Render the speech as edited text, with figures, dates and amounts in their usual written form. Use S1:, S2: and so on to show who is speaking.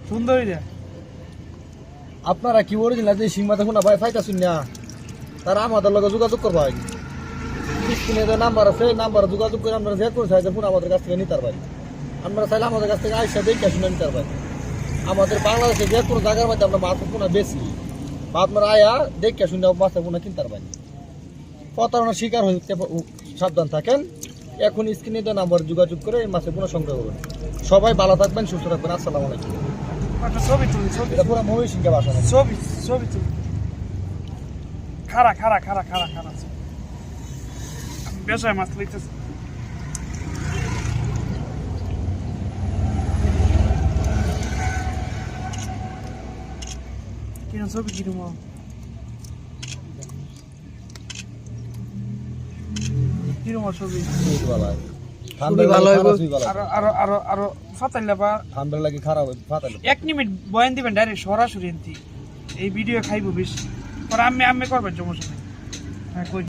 S1: সুন্দরী রে
S2: আপনারা কি অরিজিনাল যে সিং মাথা ফোনা ভাই পাইতাছুন না তারা আমাদের লগে যোগাযোগ করবাই স্ক্রিনে যে নাম্বার আছে নাম্বার যোগাযোগ করে আমরা যে কোনো সাইজের ফোন আমাদের কাছ থেকে নিতে পারবেন আমরা চাইলে আমাদের কাছ থেকে আইসা দেখে শুনে নিতে পারবেন আমাদের বাংলাদেশে যে কোনো জায়গার মধ্যে আমরা মাছের পোনা বেশি বা আপনারা আয়া দেখে শুনে মাছের পোনা কিনতে পারবেন প্রতারণার শিকার হইতে সাবধান থাকেন এখন স্ক্রিনে যে নাম্বার যোগাযোগ করে এই মাছের পোনা সংগ্রহ করবেন সবাই ভালো থাকবেন সুস্থ থাকবেন আসসালামু আলাইকুম
S1: একটা ছবি তুলি ছবি
S2: এটা পুরো মহিষ সিংহে বাসা না
S1: ছবি ছবি তুলি খারা খারা খারা খারা খারা আমি বেশায় মাছ লইতেছি কিরম ছবি কিরম কিরম ছবি
S2: খুবই ভালো
S1: আরো আরো আরো আরো ফাতাইলা বা
S2: ঠান্ডা লাগে খারাপ ফাতাইলা
S1: 1 মিনিট বয়ান দিবেন ডাইরেক্ট সরাসরি এই ভিডিও খাইবো বেশি পরে আমি করবেন সমস্যা নেই হ্যাঁ কই